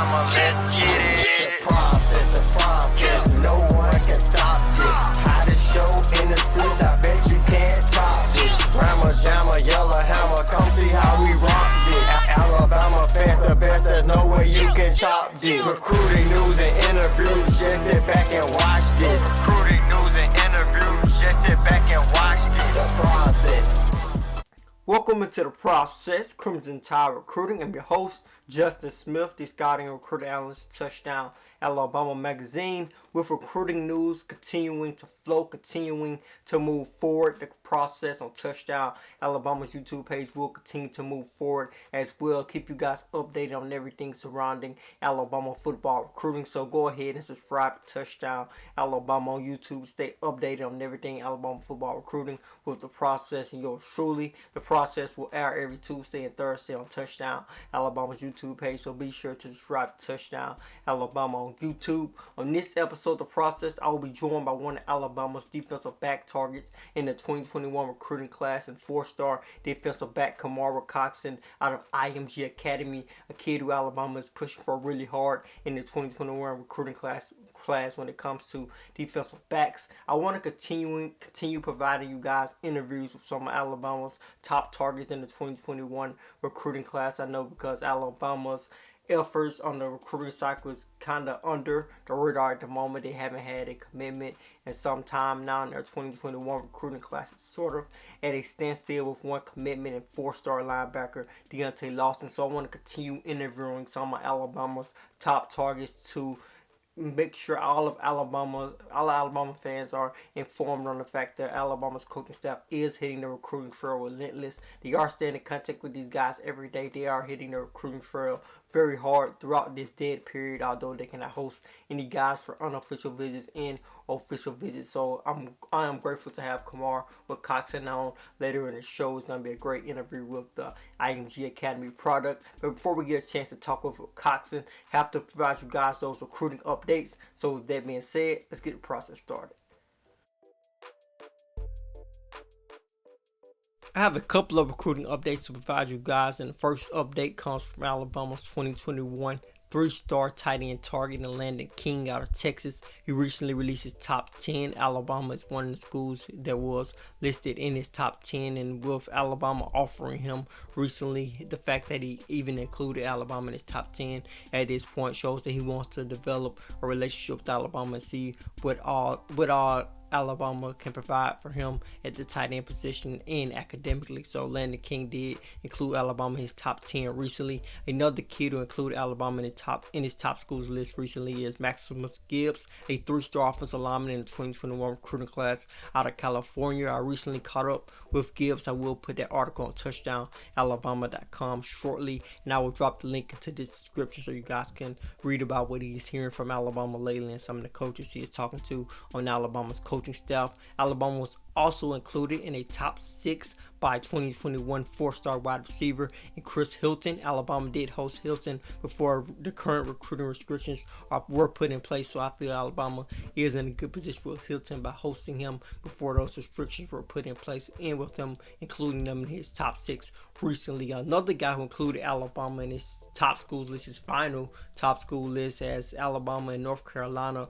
Alabama, let's get it. The process, no one can stop this. Hottest show in the streets, I bet you can't top this. Rammer, jammer, yellow hammer, come see how we rock this. Alabama fans the best, there's no way you can top this. Recruiting news and interviews, just sit back and watch this. Recruiting news and interviews, just sit back and watch this. The process. Welcome into The Process, Crimson Tide Recruiting. I'm your host, Justin Smith, the scouting and recruiting analyst, Touchdown Alabama magazine, with recruiting news continuing to flow, continuing to move forward. The process on Touchdown Alabama's YouTube page will continue to move forward as well. Keep you guys updated on everything surrounding Alabama football recruiting. So go ahead and subscribe to Touchdown Alabama on YouTube. Stay updated on everything Alabama football recruiting with The Process and yours truly. The Process will air every Tuesday and Thursday on Touchdown Alabama's YouTube page. So be sure to subscribe to Touchdown Alabama on YouTube. On this episode, The Process, I will be joined by one of Alabama's defensive back targets in the 2021 recruiting class and four-star defensive back Kamar Wilcoxson out of IMG Academy, a kid who Alabama is pushing for really hard in the 2021 recruiting class when it comes to defensive backs. I want to continue providing you guys interviews with some of Alabama's top targets in the 2021 recruiting class. I know because Alabama's efforts on the recruiting cycle is kind of under the radar at the moment. They haven't had a commitment in some time now, in their 2021 recruiting class is sort of at a standstill with one commitment and four-star linebacker Deontay Lawson. So I want to continue interviewing some of Alabama's top targets to make sure all Alabama fans are informed on the fact that Alabama's coaching staff is hitting the recruiting trail relentless. They are staying in contact with these guys every day. They are hitting the recruiting trail very hard throughout this dead period, although they cannot host any guys for unofficial visits and official visits. So I am grateful to have Kamar Wilcoxson on later in the show. It's going to be a great interview with the IMG Academy product. But before we get a chance to talk with Wilcoxson, I have to provide you guys those recruiting updates. So with that being said, let's get the process started. I have a couple of recruiting updates to provide you guys, and the first update comes from Alabama's 2021 three-star tight end target and Landon King out of Texas. He recently released his top 10. Alabama is one of the schools that was listed in his top 10, and with Alabama offering him recently, the fact that he even included Alabama in his top 10 at this point shows that he wants to develop a relationship with Alabama and see what all Alabama can provide for him at the tight end position and academically. So Landon King did include Alabama in his top 10 recently. Another kid to include Alabama in his top schools list recently is Maximus Gibbs, a three-star offensive lineman in the 2021 recruiting class out of California. I recently caught up with Gibbs. I will put that article on touchdownalabama.com shortly, and I will drop the link into this description so you guys can read about what he's hearing from Alabama lately and some of the coaches he is talking to on Alabama's coaching staff. Alabama was also included in a top 6 by 2021 four-star wide receiver and Chris Hilton. Alabama did host Hilton before the current recruiting restrictions were put in place, so I feel Alabama is in a good position with Hilton by hosting him before those restrictions were put in place, and with them including them in his top 6 recently. Another guy who included Alabama in his top schools list, his final top school list, as Alabama and North Carolina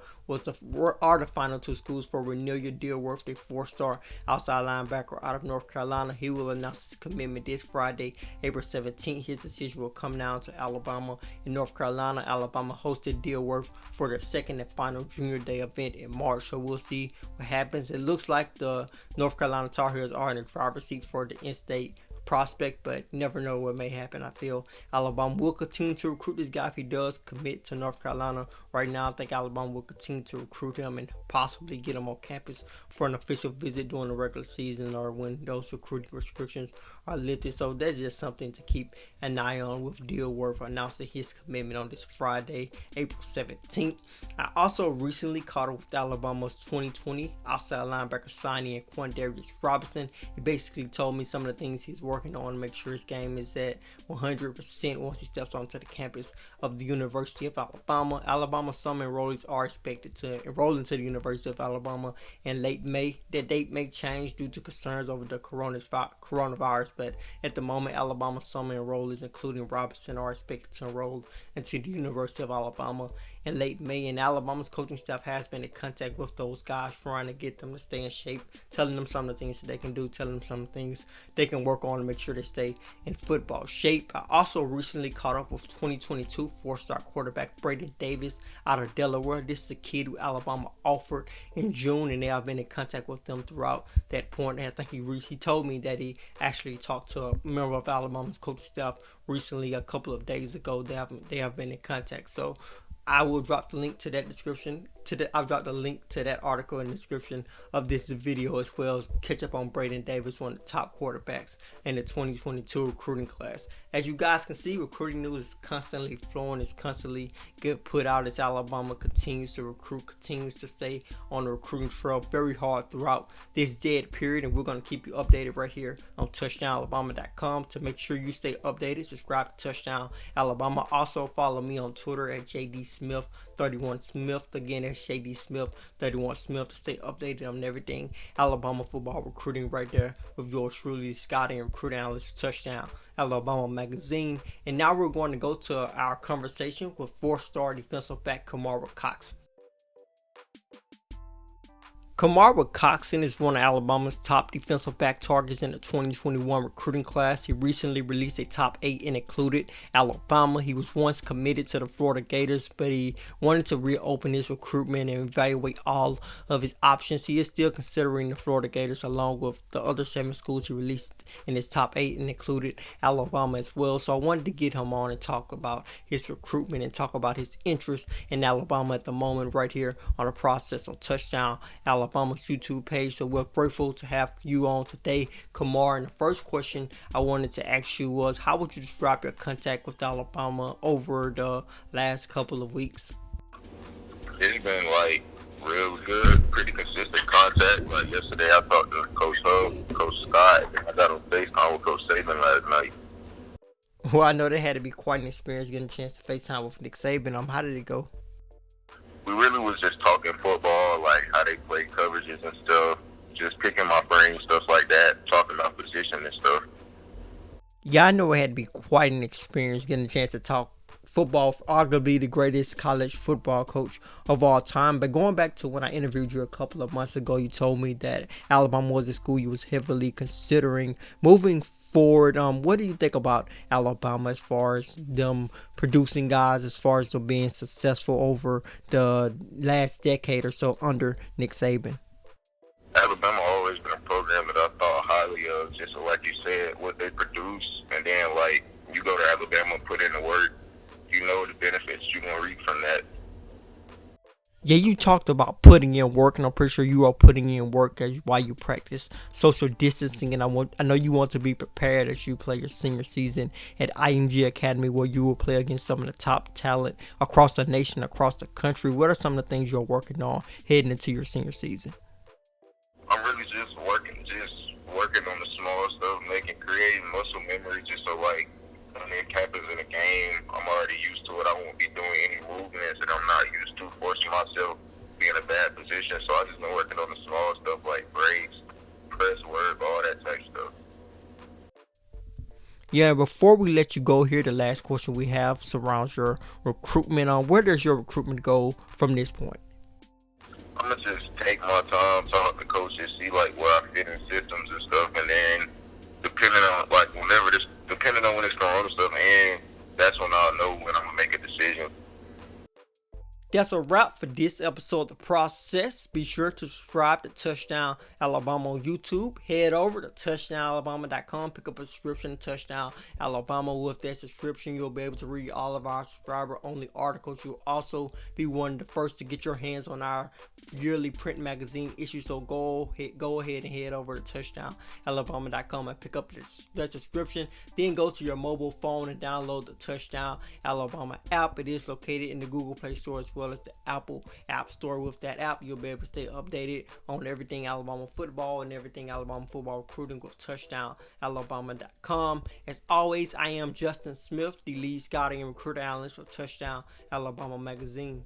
are the final two schools for Renilla Dilworth, a four-star outside linebacker out of North Carolina. He will announce his commitment this Friday, April 17th. His decision will come down to Alabama and North Carolina. Alabama hosted Dilworth for their second and final Junior Day event in March, so we'll see what happens. It looks like the North Carolina Tar Heels are in the driver's seat for the in-state prospect, but never know what may happen. I feel Alabama will continue to recruit this guy if he does commit to North Carolina. Right now, I think Alabama will continue to recruit him and possibly get him on campus for an official visit during the regular season or when those recruiting restrictions are lifted. So that's just something to keep an eye on, with Dilworth announcing his commitment on this Friday, April 17th. I also recently caught up with Alabama's 2020 outside linebacker signing Quandarius Robinson. He basically told me some of the things he's working working on to make sure his game is at 100% once he steps onto the campus of the University of Alabama. Alabama summer enrollees are expected to enroll into the University of Alabama in late May. That date may change due to concerns over the coronavirus, but at the moment, Alabama summer enrollees, including Robinson, are expected to enroll into the University of Alabama in late May, and Alabama's coaching staff has been in contact with those guys, trying to get them to stay in shape, telling them some of the things that they can do, telling them some of the things they can work on to make sure they stay in football shape. I also recently caught up with 2022 four-star quarterback Braden Davis out of Delaware. This is a kid who Alabama offered in June, and they have been in contact with them throughout that point. And I think he told me that he actually talked to a member of Alabama's coaching staff recently, a couple of days ago. They have been in contact. So I will drop the link to that description. I've dropped the link to that article in the description of this video, as well as catch up on Braden Davis, one of the top quarterbacks in the 2022 recruiting class. As you guys can see, recruiting news is constantly flowing, it's constantly get put out as Alabama continues to recruit, continues to stay on the recruiting trail very hard throughout this dead period, and we're going to keep you updated right here on touchdownalabama.com. To make sure you stay updated, subscribe to Touchdown Alabama. Also follow me on Twitter at JDSmith31Smith. Again, that's JDSmith31Smith to stay updated on everything Alabama football recruiting right there with yours truly, scouting and recruiting analyst, Touchdown Alabama magazine. And now we're going to go to our conversation with four-star defensive back Kamar Wilcoxson. Kamar Wilcoxson is one of Alabama's top defensive back targets in the 2021 recruiting class. He recently released a top 8 and included Alabama. He was once committed to the Florida Gators, but he wanted to reopen his recruitment and evaluate all of his options. He is still considering the Florida Gators along with the other 7 schools he released in his top 8 and included Alabama as well. So I wanted to get him on and talk about his recruitment and talk about his interest in Alabama at the moment right here on the process on Touchdown Alabama's YouTube page. So we're grateful to have you on today, Kamar. And the first question I wanted to ask you was, how would you describe your contact with Alabama over the last couple of weeks? It's been like real good, pretty consistent contact. Like yesterday, I talked to Coach Scott, and I got on FaceTime with Coach Saban last night. Well, I know they had to be quite an experience getting a chance to FaceTime with Nick Saban. How did it go? We really was just talking football, like how they play coverages and stuff, just picking my brain, stuff like that, talking about position and stuff. Yeah, I know it had to be quite an experience getting a chance to talk football, arguably the greatest college football coach of all time. But going back to when I interviewed you a couple of months ago, you told me that Alabama was a school you was heavily considering moving forward. What do you think about Alabama as far as them producing guys, as far as them being successful over the last decade or so under Nick Saban? Alabama always been a program that I thought highly of, just like you said, what they produce, and then like you go to Alabama and put in the work, you know the benefits you're going to reap from that. Yeah, you talked about putting in work, and I'm pretty sure you are putting in work while you practice social distancing. And I know you want to be prepared as you play your senior season at IMG Academy, where you will play against some of the top talent across the nation, across the country. What are some of the things you're working on heading into your senior season? I'm really just working on the small stuff, creating muscle memory, just so like when it happens in a game, I'm already used to it. I won't be doing any movements that I'm not used to, forcing myself to be in a bad position. So I just been working on the small stuff like breaks, press work, all that type of stuff. Yeah, before we let you go here, the last question we have surrounds your recruitment. Where does your recruitment go from this point? I'm going to just take my time, talk to coaches, see like where I fit in systems and stuff, and then depending on when it's going on and stuff, and that's when I'll know when I'm going to make a decision. That's a wrap for this episode of The Process. Be sure to subscribe to Touchdown Alabama on YouTube. Head over to touchdownalabama.com. Pick up a subscription to Touchdown Alabama. With that subscription, you'll be able to read all of our subscriber-only articles. You'll also be one of the first to get your hands on our yearly print magazine issue. So go ahead and head over to touchdownalabama.com and pick up that subscription. Then go to your mobile phone and download the Touchdown Alabama app. It is located in the Google Play Store as well well as the Apple App Store. With that app, you'll be able to stay updated on everything Alabama football and everything Alabama football recruiting with TouchdownAlabama.com. As always, I am Justin Smith, the lead scouting and recruiter analyst for Touchdown Alabama magazine.